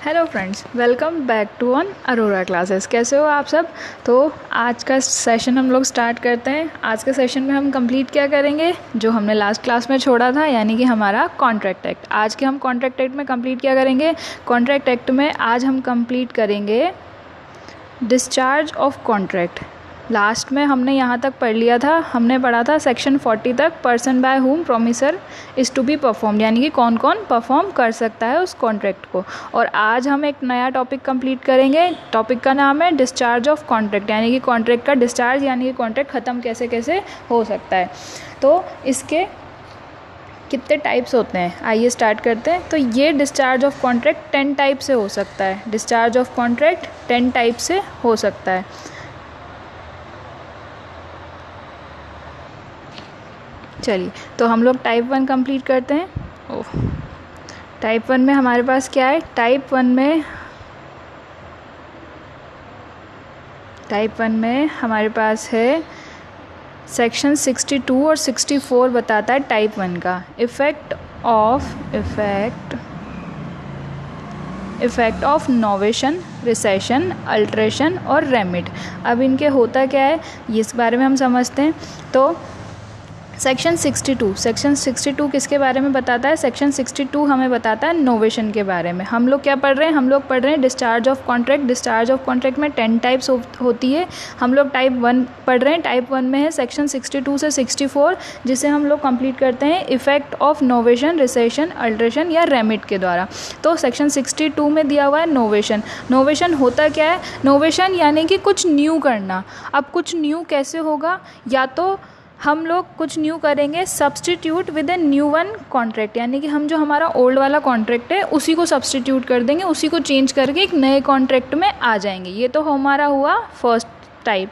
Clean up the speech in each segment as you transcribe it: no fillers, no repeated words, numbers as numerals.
Hello friends, welcome back to on Arora classes. कैसे हो आप सब। तो आज का सेशन हम लोग स्टार्ट करते हैं। आज के सेशन में हम कंप्लीट क्या करेंगे, जो हमने लास्ट क्लास में छोड़ा था, यानी कि हमारा कॉन्ट्रैक्ट एक्ट। आज के हम कॉन्ट्रैक्ट एक्ट में कंप्लीट क्या करेंगे, कॉन्ट्रैक्ट एक्ट में आज हम कंप्लीट करेंगे डिस्चार्ज ऑफ कॉन्ट्रैक्ट। लास्ट में हमने यहाँ तक पढ़ लिया था, हमने पढ़ा था सेक्शन 40 तक, person by whom promisor is to be performed, यानी कि कौन कौन परफॉर्म कर सकता है उस कॉन्ट्रैक्ट को। और आज हम एक नया टॉपिक कंप्लीट करेंगे। टॉपिक का नाम है डिस्चार्ज ऑफ कॉन्ट्रैक्ट, यानी कि कॉन्ट्रैक्ट का डिस्चार्ज, यानी कि कॉन्ट्रैक्ट ख़त्म कैसे कैसे हो सकता है। तो इसके कितने टाइप्स होते हैं, आइए स्टार्ट करते हैं। तो ये डिस्चार्ज ऑफ कॉन्ट्रैक्ट 10 टाइप से हो सकता है। डिस्चार्ज ऑफ कॉन्ट्रैक्ट 10 टाइप से हो सकता है। चलिए, तो हम लोग टाइप 1 कंप्लीट करते हैं। टाइप 1 में हमारे पास क्या है, टाइप 1 में हमारे पास है सेक्शन 62 और 64 बताता है टाइप 1 का effect of novation, recession, alteration और रेमिट। अब इनके होता क्या है, इस बारे में हम समझते हैं। तो सेक्शन 62 किसके बारे में बताता है, सेक्शन 62 हमें बताता है नोवेशन के बारे में। हम लोग क्या पढ़ रहे हैं, हम लोग पढ़ रहे हैं discharge of contract. Discharge of contract में 10 टाइप्स होती है। हम लोग टाइप 1 पढ़ रहे हैं। टाइप 1 में है सेक्शन 62 से 64, जिसे हम लोग कंप्लीट करते हैं effect of novation, recession, alteration या रेमिट के द्वारा। तो सेक्शन 62 में दिया हुआ है नोवेशन। नोवेशन होता क्या है, नोवेशन यानी कि कुछ न्यू करना। अब कुछ न्यू कैसे होगा, या तो हम लोग कुछ न्यू करेंगे substitute with a new one contract, यानी कि हम जो हमारा ओल्ड वाला कॉन्ट्रैक्ट है उसी को सब्सटीट्यूट कर देंगे, उसी को चेंज करके एक नए कॉन्ट्रैक्ट में आ जाएंगे। ये तो हमारा हुआ फर्स्ट टाइप।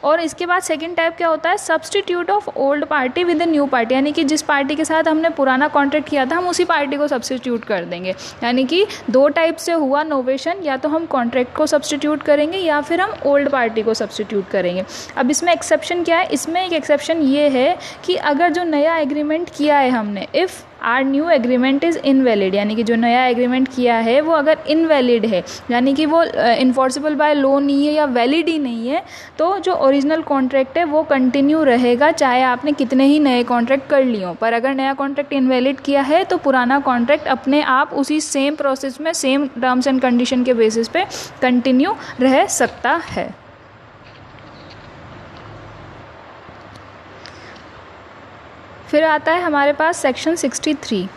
और इसके बाद सेकंड टाइप क्या होता है, substitute of old party with a new party, यानी कि जिस पार्टी के साथ हमने पुराना कॉन्ट्रैक्ट किया था हम उसी पार्टी को सब्सटीट्यूट कर देंगे। यानी कि दो टाइप से हुआ नोवेशन, या तो हम कॉन्ट्रैक्ट को सब्सटीट्यूट करेंगे या फिर हम ओल्ड पार्टी को सब्सटीट्यूट करेंगे। अब इसमें एक्सेप्शन क्या है, इसमें एक एक्सेप्शन ये है कि अगर जो नया एग्रीमेंट किया है हमने, if our new agreement is invalid, यानी कि जो नया एग्रीमेंट किया है वो अगर इनवैलिड है, यानी कि वो इन्फोर्सिबल बाय लॉ नहीं है या वैलिड ही नहीं है, तो जो ओरिजिनल कॉन्ट्रैक्ट है वो कंटिन्यू रहेगा, चाहे आपने कितने ही नए कॉन्ट्रैक्ट कर लिए हों। पर अगर नया कॉन्ट्रैक्ट इनवैलिड किया है तो पुराना कॉन्ट्रैक्ट अपने आप उसी सेम प्रोसेस में, सेम टर्म्स एंड कंडीशन के बेसिस पे कंटिन्यू रह सकता है। फिर आता है हमारे पास सेक्शन 63।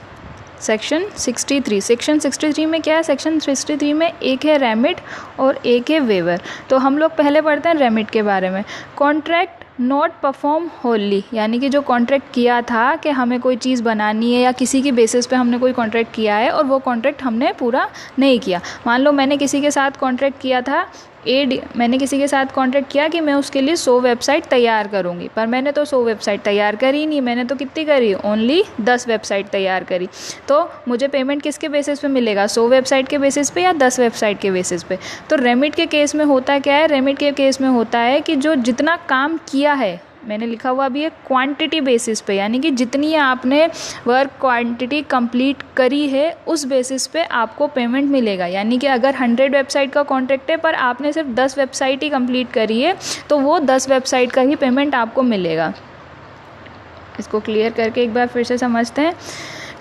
सेक्शन 63 में क्या है, सेक्शन 63 में एक है रेमिट और एक है वेवर। तो हम लोग पहले पढ़ते हैं रेमिट के बारे में। कॉन्ट्रैक्ट नॉट परफॉर्म होली, यानी कि जो कॉन्ट्रैक्ट किया था कि हमें कोई चीज़ बनानी है या किसी की बेसिस पे हमने कोई कॉन्ट्रैक्ट किया है और वो कॉन्ट्रैक्ट हमने पूरा नहीं किया। मान लो मैंने किसी के साथ कॉन्ट्रैक्ट किया था, मैंने किसी के साथ कॉन्ट्रैक्ट किया कि मैं उसके लिए 100 वेबसाइट तैयार करूंगी, पर मैंने तो 100 वेबसाइट तैयार करी नहीं, मैंने तो कितनी करी, ओनली 10 वेबसाइट तैयार करी। तो मुझे पेमेंट किसके बेसिस पे मिलेगा, 100 वेबसाइट के बेसिस पे या 10 वेबसाइट के बेसिस पे। तो रेमिट के केस में होता क्या है, रेमिट के केस में होता है कि जो जितना काम किया है, मैंने लिखा हुआ भी है क्वांटिटी बेसिस पे, यानी कि जितनी आपने वर्क क्वांटिटी कंप्लीट करी है उस बेसिस पे आपको पेमेंट मिलेगा। यानी कि अगर 100 वेबसाइट का कॉन्ट्रैक्ट है पर आपने सिर्फ 10 वेबसाइट ही कंप्लीट करी है तो वो 10 वेबसाइट का ही पेमेंट आपको मिलेगा। इसको क्लियर करके एक बार फिर से समझते हैं।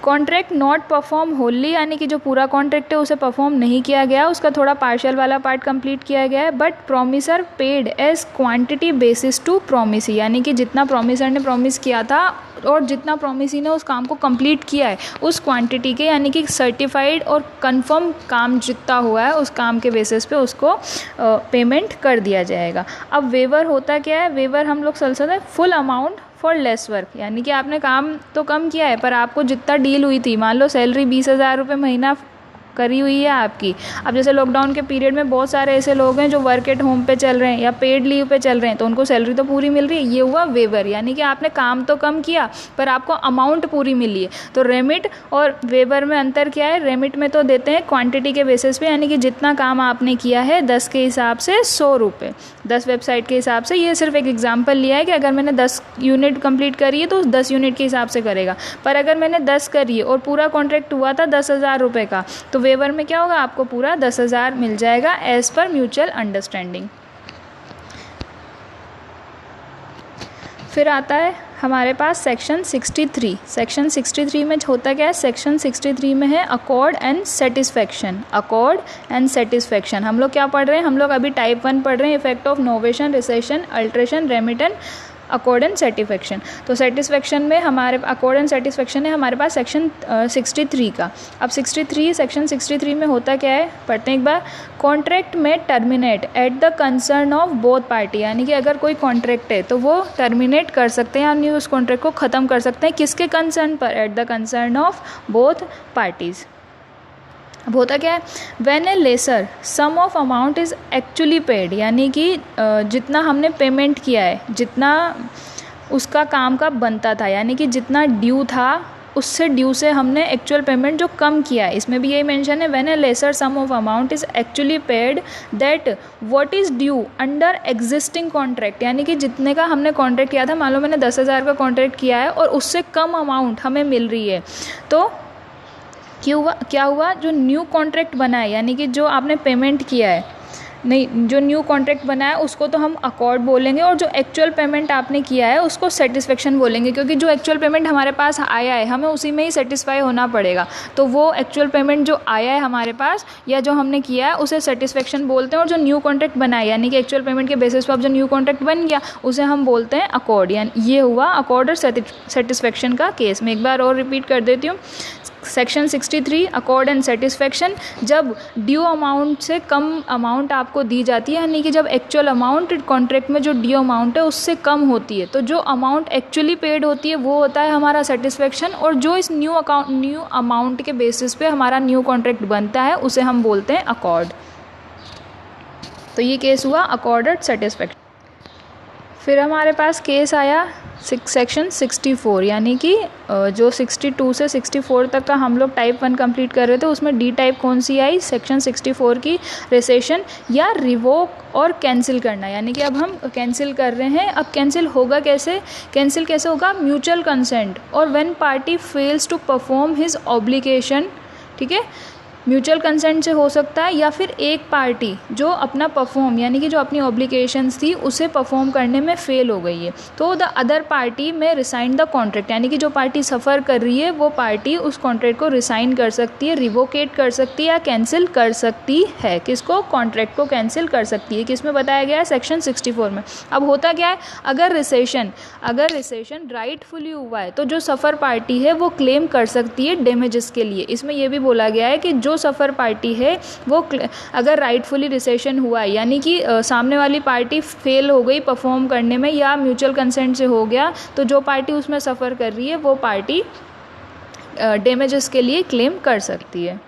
कॉन्ट्रैक्ट नॉट परफॉर्म होली, यानी कि जो पूरा कॉन्ट्रैक्ट है उसे परफॉर्म नहीं किया गया, उसका थोड़ा पार्शियल वाला पार्ट कंप्लीट किया गया है, but promisor paid as quantity basis to promisee, यानी कि जितना प्रोमिसर ने प्रॉमिस किया था और जितना प्रोमिसी ने उस काम को कंप्लीट किया है उस क्वांटिटी के, यानी कि सर्टिफाइड और कंफर्म काम जितना हुआ है उस काम के बेसिस पे उसको पेमेंट कर दिया जाएगा। अब वेवर होता क्या है, वेवर हम लोग समझते हैं full amount for lace work, यानी कि आपने काम तो कम किया है पर आपको जितना डील हुई थी, मान लो सैलरी 20,000 रुपये महीना करी हुई है आपकी। अब जैसे लॉकडाउन के पीरियड में बहुत सारे ऐसे लोग हैं जो वर्क एट होम पे चल रहे हैं या पेड लीव पे चल रहे हैं, तो उनको सैलरी तो पूरी मिल रही है, ये हुआ वेवर, यानी कि आपने काम तो कम किया पर आपको अमाउंट पूरी मिली है। तो रेमिट और वेवर में अंतर क्या है, रेमिट में तो देते हैं क्वांटिटी के बेसिस पे, यानी कि जितना काम आपने किया है 10 के हिसाब से 100 रुपये, 10 वेबसाइट के हिसाब से। ये सिर्फ एक एग्जाम्पल लिया है कि अगर मैंने 10 यूनिट कंप्लीट करी है तो 10 यूनिट के हिसाब से करेगा, पर अगर मैंने 10 करी है और पूरा कॉन्ट्रैक्ट हुआ था 10,000 रुपये का, तो वेवर में क्या होगा, आपको पूरा 10,000 मिल जाएगा एज़ पर म्यूचुअल अंडरस्टैंडिंग। फिर आता है हमारे पास सेक्शन 63। सेक्शन 63 में होता क्या है, सेक्शन 63 में है accord and satisfaction. Accord and satisfaction हम लोग क्या पढ़ रहे हैं, हम लोग अभी टाइप 1 पढ़ रहे हैं, effect of novation, recession, alteration, remittent, accord and satisfaction. तो सेटिस्फैक्शन में हमारे अकॉर्ड एंड सेटिस्फैक्शन है हमारे पास सेक्शन 63 का। अब 63 सेक्शन 63 में होता क्या है, पढ़ते हैं एक बार। कॉन्ट्रैक्ट में terminate at the concern of both party, यानी कि अगर कोई कॉन्ट्रैक्ट है तो वो टर्मिनेट कर सकते हैं यानी उस कॉन्ट्रैक्ट को ख़त्म कर सकते हैं, किसके कंसर्न पर, at the concern of both parties. अब होता क्या है, when a lesser sum of amount is actually paid, यानी कि जितना हमने पेमेंट किया है, जितना उसका काम का बनता था, यानी कि जितना ड्यू था उससे ड्यू से हमने एक्चुअल पेमेंट जो कम किया है, इसमें भी यही मेंशन है, when a lesser sum of amount is actually paid that what is due under existing contract, यानी कि जितने का हमने कॉन्ट्रैक्ट किया था, मान लो मैंने 10,000 का कॉन्ट्रैक्ट किया है और उससे कम अमाउंट हमें मिल रही है, तो क्या हुआ, जो न्यू कॉन्ट्रैक्ट बना है, यानी कि जो आपने पेमेंट किया है, नहीं, जो न्यू कॉन्ट्रैक्ट बना है उसको तो हम अकॉर्ड बोलेंगे, और जो एक्चुअल पेमेंट आपने किया है उसको सेटिस्फेक्शन बोलेंगे, क्योंकि जो एक्चुअल पेमेंट हमारे पास आया है हमें उसी में ही सेटिस्फाई होना पड़ेगा। तो वो एक्चुअल पेमेंट जो आया है हमारे पास या जो हमने किया है उसे सेटिस्फेक्शन बोलते हैं, और जो न्यू कॉन्ट्रैक्ट बना है, यानी कि एक्चुअल पेमेंट के बेसिस पर अब जो न्यू कॉन्ट्रैक्ट बन गया उसे हम बोलते हैं अकॉर्ड। यानी ये हुआ अकॉर्ड और सेटिस्फेक्शन का केस। मैं एक बार और रिपीट कर देती हूँ। सेक्शन 63 अकॉर्ड एंड सेटिस्फेक्शन, जब ड्यू अमाउंट से कम अमाउंट आपको दी जाती है, यानी कि जब एक्चुअल अमाउंट कॉन्ट्रैक्ट में जो ड्यू अमाउंट है उससे कम होती है, तो जो अमाउंट एक्चुअली पेड होती है वो होता है हमारा सेटिस्फेक्शन, और जो इस न्यू अमाउंट के बेसिस पे हमारा न्यू कॉन्ट्रैक्ट बनता है उसे हम बोलते हैं अकॉर्ड। तो ये केस हुआ अकॉर्ड एंड सेटिस्फेक्शन। फिर हमारे पास केस आया सेक्शन 64, यानी कि जो 62 से 64 तक का हम लोग टाइप 1 कंप्लीट कर रहे थे, उसमें डी टाइप कौन सी आई, सेक्शन 64 की रिसेशन या रिवोक और कैंसिल करना, यानी कि अब हम कैंसिल कर रहे हैं। अब कैंसिल होगा कैसे, कैंसिल कैसे होगा, म्यूचुअल कंसेंट और when party fails to perform his obligation, ठीक है, म्यूचुअल कंसेंट से हो सकता है, या फिर एक पार्टी जो अपना परफॉर्म, यानी कि जो अपनी ऑब्लिगेशंस थी उसे परफॉर्म करने में फेल हो गई है, तो the other party may resign the contract, यानी कि जो पार्टी सफ़र कर रही है वो पार्टी उस कॉन्ट्रैक्ट को रिसाइन कर सकती है, रिवोकेट कर सकती है या कैंसिल कर सकती है। किसको, कॉन्ट्रैक्ट को कैंसिल कर सकती है। किस में बताया गया है, सेक्शन 64 में। अब होता क्या है, अगर रिसेशन राइटफुली हुआ है तो जो सफ़र पार्टी है वो क्लेम कर सकती है डैमेजेस के लिए। इसमें यह भी बोला गया है कि जो सफ़र पार्टी है वो अगर राइटफुली रिसेशन हुआ है, यानी कि सामने वाली पार्टी फेल हो गई परफॉर्म करने में या म्यूचुअल कंसेंट से हो गया, तो जो पार्टी उसमें सफ़र कर रही है वो पार्टी डैमेजेस के लिए क्लेम कर सकती है।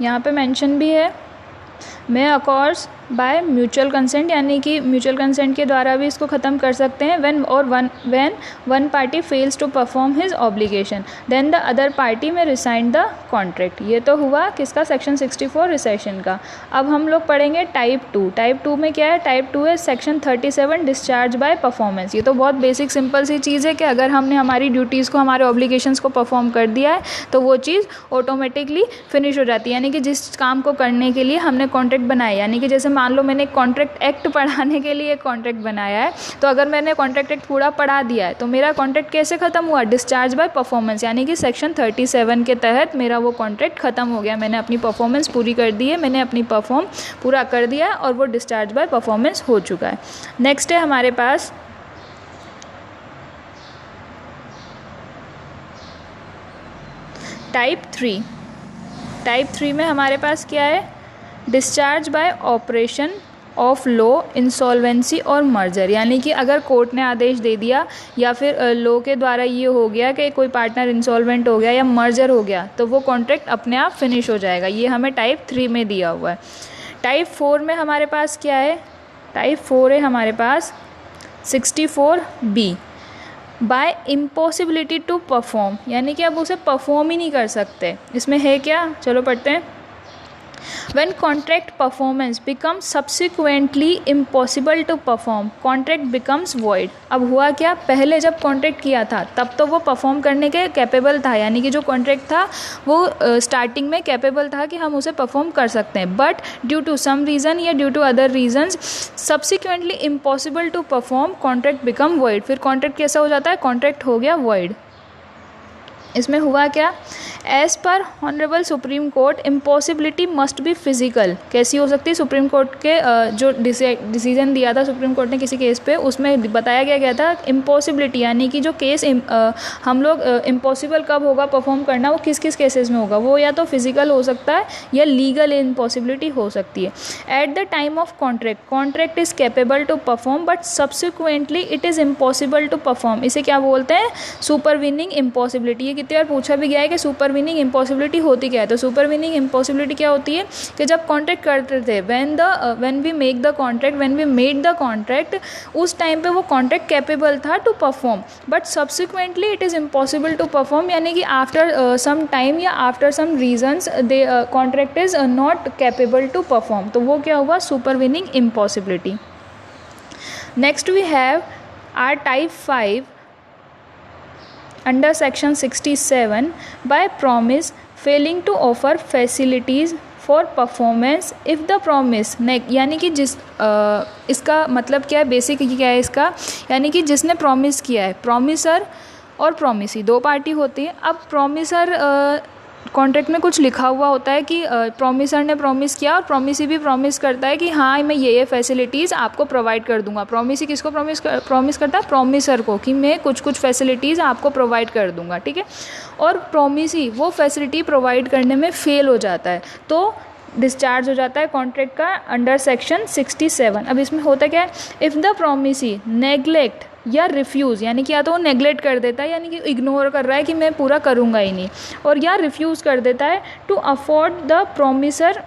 यहाँ पे मेंशन भी है, मैं अकॉर्ड्स बाय म्यूचुअल कंसेंट, यानी कि म्यूचुअल कंसेंट के द्वारा भी इसको ख़त्म कर सकते हैं। When one party fails to perform his obligation then the other party may resign the contract. ये तो हुआ किसका, सेक्शन 64 रिसेशन का। अब हम लोग पढ़ेंगे टाइप 2। टाइप 2 में क्या है, टाइप 2 है सेक्शन 37 डिस्चार्ज बाय परफॉर्मेंस। ये तो बहुत बेसिक सिंपल सी चीज़ है कि अगर हमने हमारी ड्यूटीज़ को, हमारे ऑब्लिगेशंस को परफॉर्म कर दिया है तो वो चीज़ ऑटोमेटिकली फिनिश हो जाती है, यानी कि जिस काम को करने के लिए हमने कॉन्ट्रैक्ट बनाया, यानी कि जैसे मान लो मैंने कॉन्ट्रैक्ट एक्ट पढ़ाने के लिए एक कॉन्ट्रैक्ट बनाया है, तो अगर मैंने कॉन्ट्रैक्ट एक्ट पूरा पढ़ा दिया है तो मेरा कॉन्ट्रैक्ट कैसे ख़त्म हुआ, डिस्चार्ज बाय परफॉर्मेंस, यानी कि सेक्शन 37 के तहत मेरा वो कॉन्ट्रैक्ट ख़त्म हो गया। मैंने अपनी परफॉर्मेंस पूरी कर दी है, मैंने अपनी परफॉर्म पूरा कर दिया है और वो डिस्चार्ज बाय परफॉर्मेंस हो चुका है। नेक्स्ट है हमारे पास टाइप 3। टाइप 3 में हमारे पास क्या है, discharge by operation of law, insolvency और मर्जर, यानी कि अगर कोर्ट ने आदेश दे दिया या फिर लॉ के द्वारा ये हो गया कि कोई पार्टनर इंसॉल्वेंट हो गया या मर्जर हो गया तो वो कॉन्ट्रैक्ट अपने आप फिनिश हो जाएगा। ये हमें टाइप 3 में दिया हुआ है। टाइप 4 में हमारे पास क्या है, टाइप 4 है हमारे पास 64B, by impossibility to perform, यानी कि अब उसे परफॉर्म ही नहीं कर सकते। इसमें है क्या, चलो पढ़ते हैं। When contract performance becomes subsequently impossible to perform, contract becomes void. अब हुआ क्या, पहले जब कॉन्ट्रैक्ट किया था तब तो वो परफॉर्म करने के कैपेबल था, यानी कि जो कॉन्ट्रैक्ट था वो स्टार्टिंग में कैपेबल था कि हम उसे परफॉर्म कर सकते हैं, but due to some reason या due to other reasons subsequently impossible to perform, contract become void. फिर कॉन्ट्रैक्ट कैसा हो जाता है, कॉन्ट्रैक्ट हो गया void. इसमें हुआ क्या, as per honourable supreme court impossibility must be physical. कैसी हो सकती है, सुप्रीम कोर्ट के जो डिसीजन दिया था सुप्रीम कोर्ट ने किसी केस पे, उसमें बताया गया था इम्पॉसिबिलिटी, यानी कि जो केस हम लोग इम्पॉसिबल कब होगा परफॉर्म करना, वो किस किस केसेस में होगा, वो या तो फिजिकल हो सकता है या लीगल इम्पॉसिबिलिटी हो सकती है. At the time of contract is capable to perform but subsequently it is impossible to perform. इसे क्या बोलते हैं, सुपरवीनिंग इम्पॉसिबिलिटी. ये कितनी बार पूछा भी गया है कि सुपरवीनिंग इम्पॉसिबिलिटी होती क्या है. तो सुपरवीनिंग इम्पॉसिबिलिटी क्या होती है कि जब कॉन्ट्रैक्ट करते थे, when we made the contract, उस टाइम पे वो कॉन्ट्रैक्ट कैपेबल था to perform, but subsequently it is impossible to perform, यानी कि आफ्टर सम टाइम या after some reasons the contract is not capable to perform. तो वो क्या हुआ, supervening impossibility. Next we have our type 5 under section 67 by promise failing to offer facilities for performance if the promise, यानी कि इसका मतलब क्या है, बेसिक क्या है इसका, यानी कि जिसने प्रॉमिस किया है, प्रॉमिसर और प्रॉमिसी दो पार्टी होती है. अब प्रॉमिसर कॉन्ट्रैक्ट में कुछ लिखा हुआ होता है कि प्रॉमिसर ने प्रॉमिस किया और प्रॉमिसी भी प्रॉमिस करता है कि हाँ मैं ये फैसिलिटीज़ आपको प्रोवाइड कर दूंगा. प्रॉमिसी किसको प्रॉमिस करता है, प्रॉमिसर को, कि मैं कुछ फैसिलिटीज़ आपको प्रोवाइड कर दूंगा, ठीक है. और प्रॉमिसी वो फैसिलिटी प्रोवाइड करने में फेल हो जाता है तो डिस्चार्ज हो जाता है कॉन्ट्रैक्ट का अंडर सेक्शन 67. अब इसमें होता क्या है, इफ़ द प्रॉमिसी नेग्लेक्ट या रिफ्यूज़, यानी कि या तो वो नेग्लेक्ट कर देता है, यानी कि इग्नोर कर रहा है कि मैं पूरा करूँगा ही नहीं, और या रिफ्यूज़ कर देता है to afford the promisor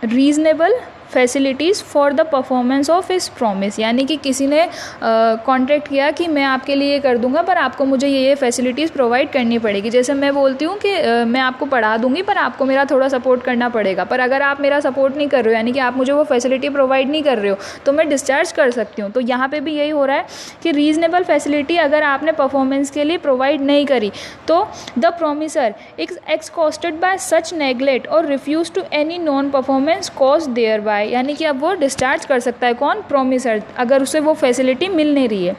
reasonable facilities for the performance of his promise, यानी कि किसी ने कॉन्ट्रैक्ट किया कि मैं आपके लिए ये कर दूंगा पर आपको मुझे ये फैसिलिटीज़ प्रोवाइड करनी पड़ेगी. जैसे मैं बोलती हूँ कि मैं आपको पढ़ा दूंगी पर आपको मेरा थोड़ा सपोर्ट करना पड़ेगा, पर अगर आप मेरा सपोर्ट नहीं कर रहे हो, यानी कि आप मुझे वो फैसिलिटी प्रोवाइड नहीं कर रहे हो, तो मैं डिस्चार्ज कर सकती हूँ. तो यहाँ पर भी यही हो रहा है कि रीजनेबल फैसिलिटी अगर आपने परफॉर्मेंस के लिए प्रोवाइड नहीं करी तो the promisor excused by such neglect और refuse to any non performance cause thereby, यानी कि अब वो डिस्चार्ज कर सकता है कौन, प्रॉमिसर, अगर उसे वो फैसिलिटी मिल नहीं रही है.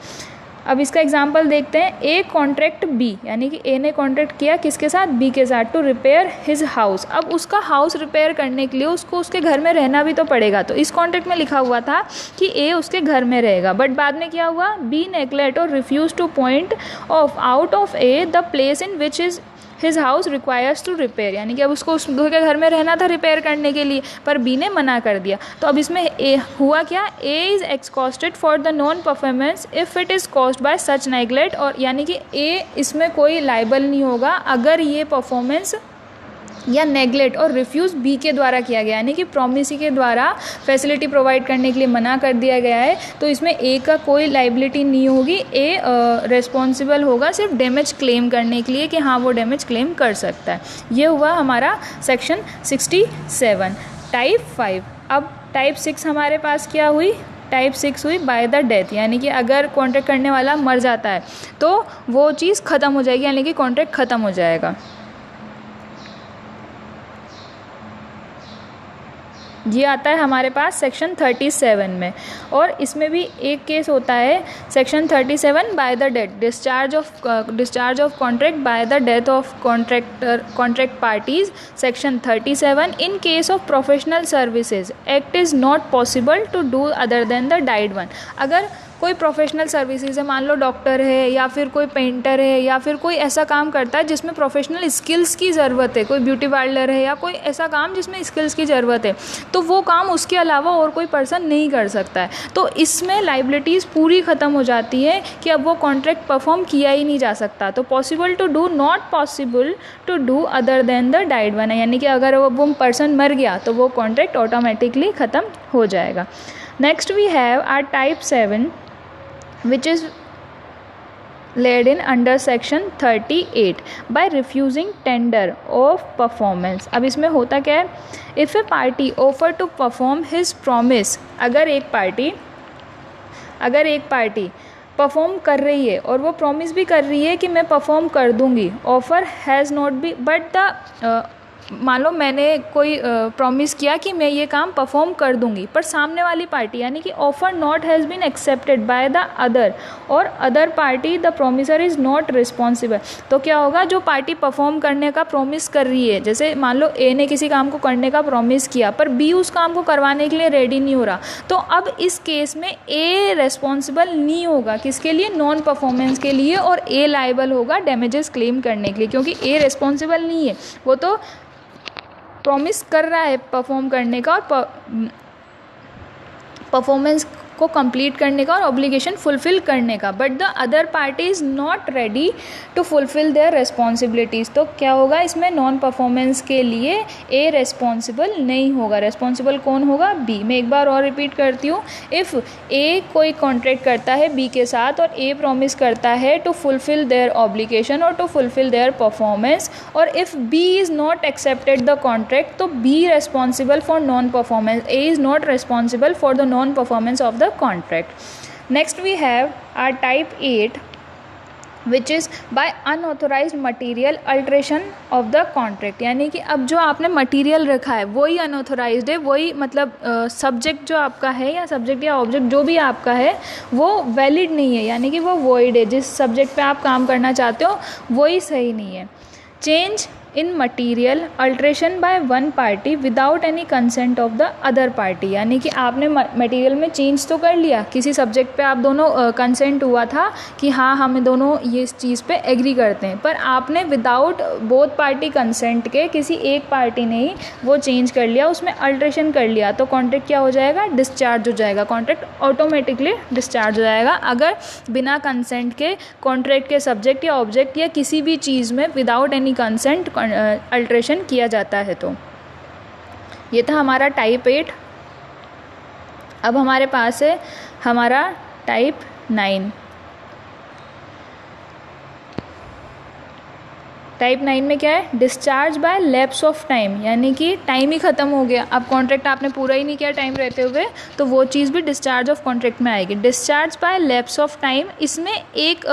अब इसका एग्जांपल देखते हैं. ए कॉन्ट्रैक्ट बी, यानी कि ए ने कॉन्ट्रैक्ट किया किसके साथ, बी के साथ, टू रिपेयर हिज हाउस. अब उसका हाउस रिपेयर करने के लिए उसको उसके घर में रहना भी तो पड़ेगा. तो इस कॉन्ट्रैक्ट में लिखा हुआ था कि ए उसके घर में रहेगा, बट बाद में क्या हुआ, बी नेग्लेक्ट और refuse to point of out of A the place in which is his house requires to repair, यानी कि अब उसको उसके घर में रहना था रिपेयर करने के लिए, पर बी ने मना कर दिया. तो अब इसमें ए हुआ क्या, A is excused for the non performance if it is caused by such neglect, और यानी कि ए इसमें कोई लाइबल नहीं होगा अगर ये परफॉर्मेंस या नेग्लेक्ट और रिफ्यूज़ बी के द्वारा किया गया, यानी कि प्रॉमिसी के द्वारा फैसिलिटी प्रोवाइड करने के लिए मना कर दिया गया है. तो इसमें ए का कोई लाइबिलिटी नहीं होगी, ए रिस्पॉन्सिबल होगा सिर्फ डैमेज क्लेम करने के लिए कि हाँ वो डैमेज क्लेम कर सकता है. ये हुआ हमारा सेक्शन 67 टाइप 5. अब टाइप 6 हमारे पास क्या हुई, टाइप 6 हुई बाय द डेथ, यानी कि अगर कॉन्ट्रैक्ट करने वाला मर जाता है तो वो चीज़ ख़त्म हो जाएगी, यानी कि कॉन्ट्रैक्ट ख़त्म हो जाएगा. ये आता है हमारे पास सेक्शन 37 में, और इसमें भी एक केस होता है section 37 by the death, discharge of contract by the death of contract parties. Section 37 in case of professional services act is not possible to do other than the died one. अगर कोई professional services है, मान लो doctor है या फिर कोई painter है या फिर कोई ऐसा काम करता है जिसमें प्रोफेशनल स्किल्स की ज़रूरत है, कोई ब्यूटी पार्लर है या कोई ऐसा काम जिसमें स्किल्स की ज़रूरत है, तो वो काम उसके अलावा और कोई पर्सन नहीं कर सकता है. तो इसमें लाइबिलिटीज़ पूरी ख़त्म हो जाती है कि अब वो कॉन्ट्रैक्ट परफॉर्म किया ही नहीं जा सकता. तो possible to do, not possible to do other than the died one है, यानी कि अगर वो पर्सन मर गया तो वो कॉन्ट्रैक्ट ऑटोमेटिकली ख़त्म हो जाएगा. Next we have our type 7 which is laid in under section 38 by refusing tender of performance। अब इसमें होता क्या है, if a party offer to perform his promise, अगर एक पार्टी परफॉर्म कर रही है और वो प्रॉमिस भी कर रही है कि मैं परफॉर्म कर दूंगी, offer has not be but the मान लो मैंने कोई प्रॉमिस किया कि मैं ये काम परफॉर्म कर दूंगी, पर सामने वाली पार्टी यानी कि offer not has been accepted by the other और other party the promisor is not responsible. तो क्या होगा, जो पार्टी परफॉर्म करने का प्रॉमिस कर रही है, जैसे मान लो ए ने किसी काम को करने का प्रॉमिस किया पर बी उस काम को करवाने के लिए रेडी नहीं हो रहा, तो अब इस केस में ए रिस्पॉन्सिबल नहीं होगा, किसके लिए, नॉन परफॉर्मेंस के लिए, और ए लायबल होगा डैमेजेस क्लेम करने के लिए, क्योंकि ए रिस्पॉन्सिबल नहीं है, वो तो प्रॉमिस कर रहा है परफॉर्म करने का और परफॉर्मेंस को कंप्लीट करने का और ऑब्लिगेशन फुलफिल करने का, but the other party is not ready to fulfil their responsibilities. तो क्या होगा, इसमें नॉन परफॉर्मेंस के लिए ए रिस्पॉन्सिबल नहीं होगा, रिस्पॉन्सिबल कौन होगा, बी। मैं एक बार और रिपीट करती हूँ, इफ़ ए कोई कॉन्ट्रैक्ट करता है बी के साथ और ए प्रॉमिस करता है टू फुलफिल देयर ऑब्लिगेशन और टू फुलफिल देयर परफॉर्मेंस, और if B is not accepted the contract, तो B responsible for non performance, A is not responsible for the non performance of the contract। Next we have our type 8, which is by unauthorized material alteration of the contract। यानी कि अब जो आपने material रखा है वही unauthorised है, वही मतलब सब्जेक्ट जो आपका है या सब्जेक्ट या ऑब्जेक्ट जो भी आपका है वो वैलिड नहीं है, यानी कि वो वॉइड है, जिस सब्जेक्ट पे आप काम करना चाहते हो वही सही नहीं है। Change in material alteration by one party without any consent of the other party, यानी कि आपने मटेरियल में चेंज तो कर लिया, किसी सब्जेक्ट पे आप दोनों कंसेंट हुआ था कि हाँ हम दोनों ये इस चीज़ पे एग्री करते हैं, पर आपने विदाउट बोथ पार्टी कंसेंट के किसी एक पार्टी ने ही वो चेंज कर लिया, उसमें अल्ट्रेशन कर लिया, तो कॉन्ट्रैक्ट क्या हो जाएगा, डिस्चार्ज हो जाएगा, कॉन्ट्रैक्ट ऑटोमेटिकली डिस्चार्ज हो जाएगा अगर बिना कंसेंट के कॉन्ट्रैक्ट के सब्जेक्ट या ऑब्जेक्ट या किसी भी चीज़ में विदाउट एनी कंसेंट अल्ट्रेशन किया जाता है। तो ये था हमारा टाइप 8। अब हमारे पास है हमारा टाइप 9। टाइप 9 में क्या है, discharge by lapse of time, यानी कि टाइम ही ख़त्म हो गया, अब कॉन्ट्रैक्ट आपने पूरा ही नहीं किया टाइम रहते हुए, तो वो चीज़ भी डिस्चार्ज ऑफ कॉन्ट्रैक्ट में आएगी। Discharge by lapse of time, इसमें एक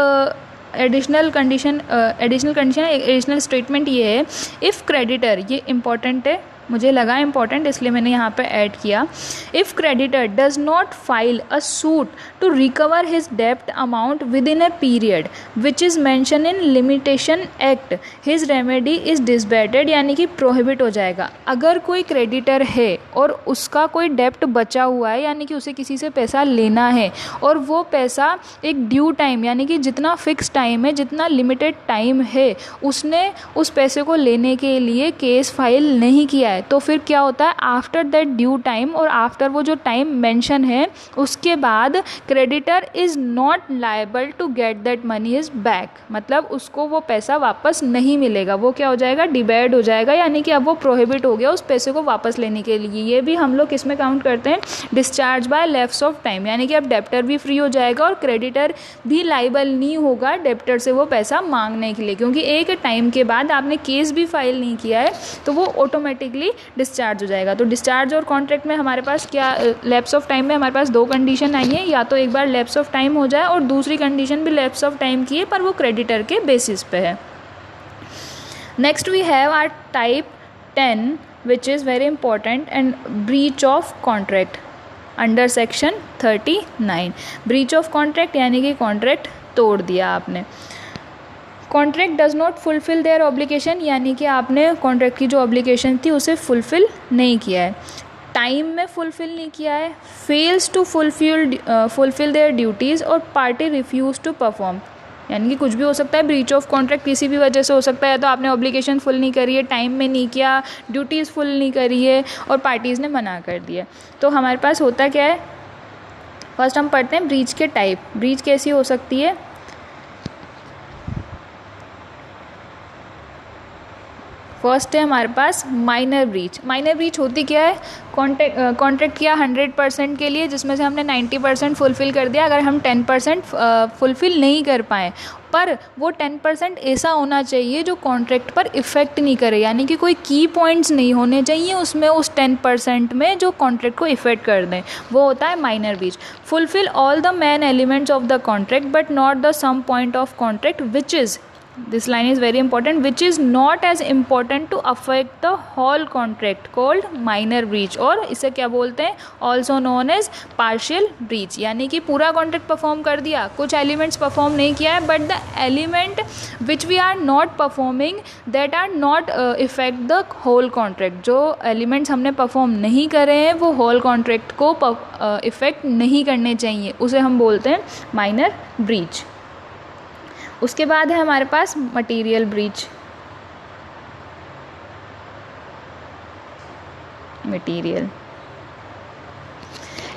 एडिशनल कंडीशन एडिशनल स्टेटमेंट ये है, इफ़ क्रेडिटर, ये इंपॉर्टेंट है, मुझे लगा इंपॉर्टेंट इसलिए मैंने यहाँ पे ऐड किया, if creditor does not file a suit to recover his डेप्ट amount within a period which is mention in limitation act, his remedy is disbarred, यानी कि प्रोहिबिट हो जाएगा। अगर कोई क्रेडिटर है और उसका कोई डेप्ट बचा हुआ है, यानी कि उसे किसी से पैसा लेना है और वो पैसा एक ड्यू टाइम, यानी कि जितना फिक्स टाइम है, जितना लिमिटेड टाइम है, उसने उस पैसे को लेने के लिए केस फाइल नहीं किया है, तो फिर क्या होता है, आफ्टर दैट ड्यू टाइम और आफ्टर वो जो टाइम मेंशन है उसके बाद creditor is not liable to get that money is back, मतलब उसको वो पैसा वापस नहीं मिलेगा, वो क्या हो जाएगा, डिबेट हो जाएगा, यानी कि अब वो प्रोहिबिट हो गया उस पैसे को वापस लेने के लिए। ये भी हम लोग किस में काउंट करते हैं, discharge by lapse of time, यानी कि अब डेप्टर भी फ्री हो जाएगा और क्रेडिटर भी लायबल नहीं होगा डेप्टर से वो पैसा मांगने के लिए, क्योंकि एक टाइम के बाद आपने केस भी फाइल नहीं किया है तो वो ऑटोमेटिकली डिस्चार्ज हो जाएगा। तो डिस्चार्ज और कॉन्ट्रैक्ट में हमारे पास क्या, लैप्स ऑफ टाइम में हमारे पास दो कंडीशन आई है, या तो एक बार लैप्स ऑफ टाइम हो जाए और दूसरी कंडीशन भी लैप्स ऑफ टाइम की है पर वो क्रेडिटर के बेसिस पे है। Next we have our type 10 which is very important and breach of contract under section 39। Breach of contract यानी कि कॉन्ट्रैक्ट तोड़ दिया आपने। Contract does not fulfil their obligation, यानी कि आपने कॉन्ट्रैक्ट की जो ऑब्लिगेशन थी उसे फुलफिल नहीं किया है, टाइम में फुलफिल नहीं किया है, fails to fulfil their duties और पार्टी रिफ्यूज़ टू परफॉर्म, यानी कि कुछ भी हो सकता है, ब्रीच ऑफ कॉन्ट्रैक्ट किसी भी वजह से हो सकता है, तो आपने ऑब्लिगेशन फुल नहीं करी है, टाइम में नहीं किया, ड्यूटीज़ फुल नहीं करी है और पार्टीज़ ने मना कर दिया। तो हमारे पास होता क्या है, फर्स्ट हम पढ़ते हैं ब्रीच के टाइप। ब्रीच कैसी हो सकती है, फर्स्ट है हमारे पास माइनर ब्रीच। माइनर ब्रीच होती क्या है, कॉन्ट्रैक्ट किया 100% के लिए, जिसमें से हमने 90% फुलफ़िल कर दिया, अगर हम 10% फुलफ़िल नहीं कर पाएँ, पर वो 10% ऐसा होना चाहिए जो कॉन्ट्रैक्ट पर इफ़ेक्ट नहीं करे, यानी कि कोई की पॉइंट्स नहीं होने चाहिए उसमें, उस 10% में जो कॉन्ट्रैक्ट को इफ़ेक्ट कर दें, वो होता है minor breach. Fulfil all the main elements of the contract but not the some point of contract which is, this line is very important, which is not as important to affect the whole contract, called minor breach, और इसे क्या बोलते हैं, also known as partial breach। यानी कि पूरा contract perform कर दिया, कुछ एलिमेंट्स परफॉर्म नहीं किया है, but the element which we are not performing that are not effect the whole contract, जो एलिमेंट्स हमने परफॉर्म नहीं करे हैं वो होल कॉन्ट्रैक्ट को इफेक्ट नहीं करने चाहिए, उसे हम बोलते हैं माइनर ब्रीच। उसके बाद है हमारे पास material breach. Material,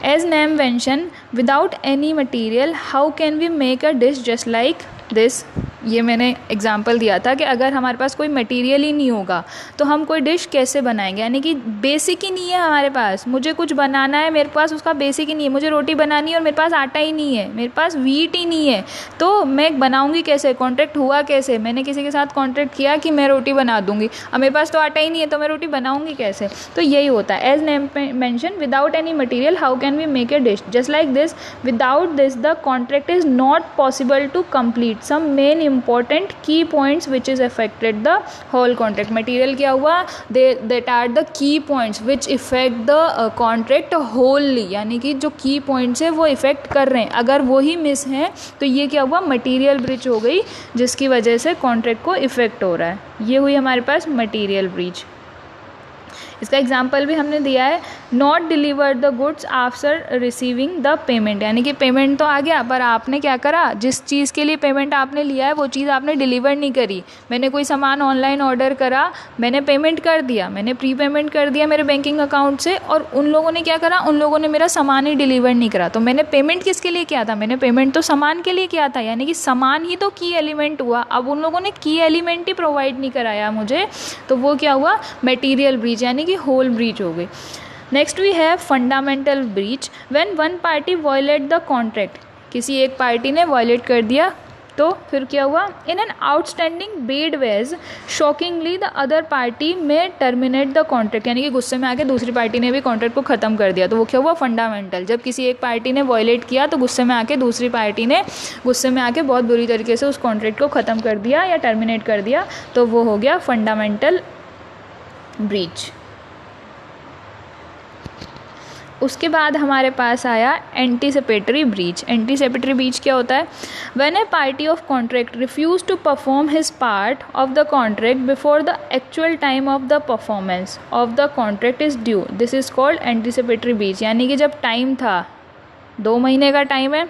as name mention, without any material how can we make a dish just like this. ये मैंने एग्जांपल दिया था कि अगर हमारे पास कोई मटेरियल ही नहीं होगा तो हम कोई डिश कैसे बनाएंगे, यानी कि बेसिक ही नहीं है हमारे पास, मुझे कुछ बनाना है, मेरे पास उसका बेसिक ही नहीं है, मुझे रोटी बनानी है और मेरे पास आटा ही नहीं है, मेरे पास व्हीट ही नहीं है, तो मैं बनाऊंगी कैसे, कॉन्ट्रैक्ट हुआ कैसे, मैंने किसी के साथ कॉन्ट्रैक्ट किया कि मैं रोटी बना दूंगी, अब मेरे पास तो आटा ही नहीं है तो मैं रोटी बनाऊंगी कैसे। तो यही होता है, as name mention, without any material how can we make a dish just like this, without this the contract is not possible to complete some main important key points which is affected the whole contract। material क्या हुआ, that are the key points which affect the contract wholly, यानी कि जो key points है वो effect कर रहे हैं, अगर वो ही मिस हैं तो ये क्या हुआ, मटेरियल ब्रीच हो गई, जिसकी वजह से कॉन्ट्रैक्ट को इफेक्ट हो रहा है। ये हुई हमारे पास मटेरियल ब्रीच। इसका एग्जाम्पल भी हमने दिया है, not deliver the goods after receiving the payment, यानी कि पेमेंट तो आ गया पर आपने क्या करा, जिस चीज़ के लिए पेमेंट आपने लिया है वो चीज़ आपने डिलीवर नहीं करी। मैंने कोई सामान ऑनलाइन ऑर्डर करा, मैंने पेमेंट कर दिया, मैंने प्री पेमेंट कर दिया मेरे बैंकिंग अकाउंट से, और उन लोगों ने क्या करा, उन लोगों ने मेरा सामान ही डिलीवर नहीं करा। तो मैंने पेमेंट किसके लिए किया था, मैंने पेमेंट तो सामान के लिए किया था, यानी कि सामान ही तो की एलिमेंट हुआ, अब उन लोगों ने की एलिमेंट ही प्रोवाइड नहीं कराया मुझे, तो वो क्या हुआ, मटेरियल ब्रीच, यानी कि होल ब्रीच हो गई। Next we have fundamental breach, when one party violate the contract, किसी एक पार्टी ने वायलेट कर दिया तो फिर क्या हुआ, in an outstanding bad ways shockingly the other party may terminate the contract, यानी कि गुस्से में आके दूसरी पार्टी ने भी कॉन्ट्रैक्ट को ख़त्म कर दिया, तो वो क्या हुआ, फंडामेंटल। जब किसी एक पार्टी ने वायलेट किया तो गुस्से में आके दूसरी पार्टी ने गुस्से में आके बहुत बुरी तरीके से उस कॉन्ट्रैक्ट को ख़त्म कर दिया या टर्मिनेट कर दिया, तो वो हो गया फंडामेंटल ब्रीच। उसके बाद हमारे पास आया एंटीसिपेटरी ब्रीच। एंटीसिपेटरी ब्रीच क्या होता है, when a party of contract refuse to perform his part of the contract before the actual time of the performance of the contract is due, this is called anticipatory breach. यानी कि जब time था, 2 महीने का time है,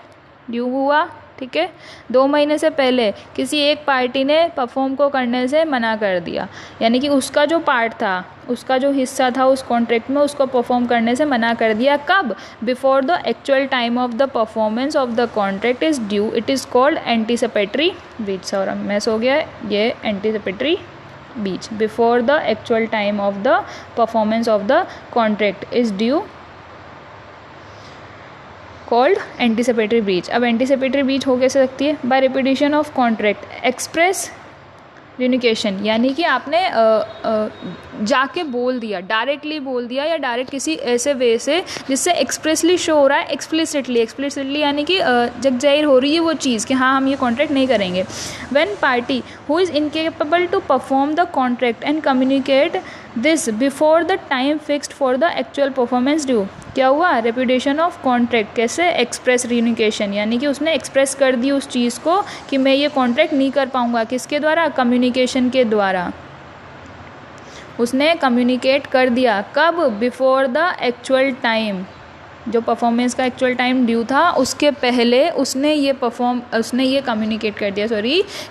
due हुआ, ठीक है, 2 महीने से पहले किसी एक पार्टी ने परफॉर्म को करने से मना कर दिया, यानी कि उसका जो पार्ट था, उसका जो हिस्सा था उस कॉन्ट्रैक्ट में, उसको परफॉर्म करने से मना कर दिया, कब, before the actual time of the performance of the contract is due, it is called anticipatory breach. Sorry miss हो गया, ये anticipatory breach, before the actual time of the performance of the contract is due, called anticipatory breach. अब anticipatory breach हो कैसे सकती है, by repetition of contract express renunciation, यानी कि आपने जाके बोल दिया, डायरेक्टली बोल दिया, या डायरेक्ट किसी ऐसे वे से जिससे एक्सप्रेसली शो हो रहा है, एक्सप्लिसिटली यानी कि जग जाहिर हो रही है वो चीज़ कि हाँ हम ये कॉन्ट्रैक्ट नहीं करेंगे। When party who is incapable to perform the contract and communicate this before the time fixed for the actual performance due, क्या हुआ, रेपुटेशन ऑफ कॉन्ट्रैक्ट, कैसे, एक्सप्रेस रिनिकेशन, यानी कि उसने एक्सप्रेस कर दी उस चीज़ को कि मैं ये कॉन्ट्रैक्ट नहीं कर पाऊँगा, किसके द्वारा, कम्युनिकेशन के द्वारा, उसने कम्युनिकेट कर दिया, कब, बिफोर द एक्चुअल टाइम, जो परफॉर्मेंस का एक्चुअल टाइम ड्यू था उसके पहले उसने ये कम्युनिकेट कर दिया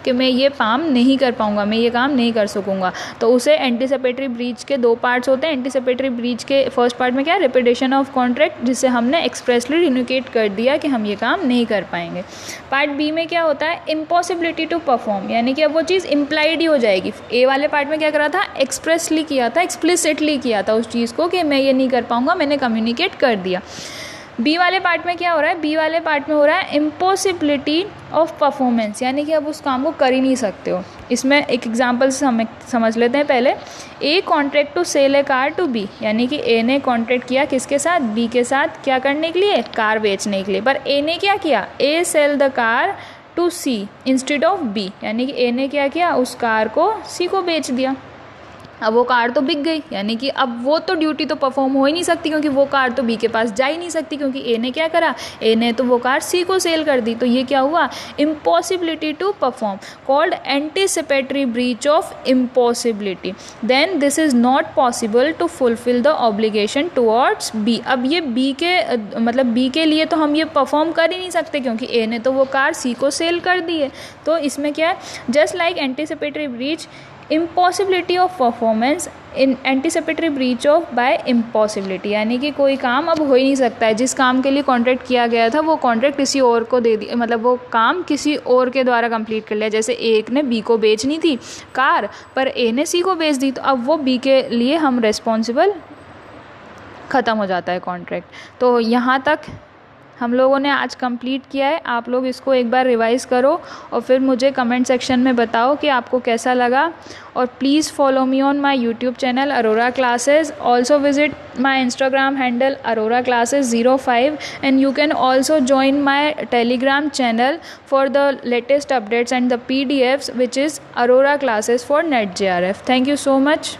कि मैं ये काम नहीं कर पाऊँगा, मैं ये काम नहीं कर सकूँगा। तो उसे एंटीसिपेटरी ब्रीच के 2 पार्ट्स होते हैं। एंटीसिपेटरी ब्रीच के फर्स्ट पार्ट में क्या है, रिपिटेशन ऑफ कॉन्ट्रैक्ट, जिससे हमने एक्सप्रेसली इंडिकेट कर दिया कि हम ये काम नहीं कर पाएंगे। पार्ट बी में क्या होता है, इम्पॉसिबिलिटी टू परफॉर्म, यानी कि अब वो चीज़ इम्प्लाइड ही हो जाएगी। ए वाले पार्ट में क्या करा था, एक्सप्रेसली किया था, एक्सप्लिसिटली किया था उस चीज़ को कि मैं ये नहीं कर पाऊँगा, मैंने कम्युनिकेट कर दिया। बी वाले पार्ट में क्या हो रहा है, बी वाले पार्ट में हो रहा है इम्पॉसिबिलिटी ऑफ परफॉर्मेंस, यानी कि अब उस काम को कर ही नहीं सकते हो। इसमें एक एग्जांपल से हम समझ लेते हैं पहले। A contract to sell a car to B, यानी कि ए ने कॉन्ट्रैक्ट किया किसके साथ, बी के साथ, क्या करने के लिए, कार बेचने के लिए। पर ए ने क्या किया, A sell the car to C instead of B, यानी कि ए ने क्या किया, उस कार को सी को बेच दिया। अब वो कार तो बिक गई, यानी कि अब वो तो ड्यूटी तो परफॉर्म हो ही नहीं सकती, क्योंकि वो कार तो बी के पास जा ही नहीं सकती, क्योंकि ए ने क्या करा, ए ने तो वो कार सी को सेल कर दी। तो ये क्या हुआ, impossibility to perform, called anticipatory breach of impossibility. Then this is not possible to fulfil the obligation towards B. अब ये बी के मतलब बी के लिए तो हम ये परफॉर्म कर ही नहीं सकते, क्योंकि ए ने तो वो कार सी को सेल कर दी है। तो इसमें क्या है, just like anticipatory breach, impossibility of performance in anticipatory breach of by impossibility, यानी कि कोई काम अब हो ही नहीं सकता है। जिस काम के लिए कॉन्ट्रैक्ट किया गया था वो कॉन्ट्रैक्ट किसी और को दे दी, मतलब वो काम किसी और के द्वारा कंप्लीट कर लिया। जैसे एक ने बी को बेचनी थी कार, पर ए ने सी को बेच दी, तो अब वो बी के लिए हम रिस्पॉन्सिबल, ख़त्म हो जाता है कॉन्ट्रैक्ट। तो यहाँ तक हम लोगों ने आज कंप्लीट किया है। आप लोग इसको एक बार रिवाइज करो और फिर मुझे कमेंट सेक्शन में बताओ कि आपको कैसा लगा। और please follow me on my YouTube channel Arora classes. Also visit my Instagram handle Arora classes 05 and you can also join my Telegram channel for the latest updates and the PDFs, which is Aurora Classes for NET JRF. Thank you so much.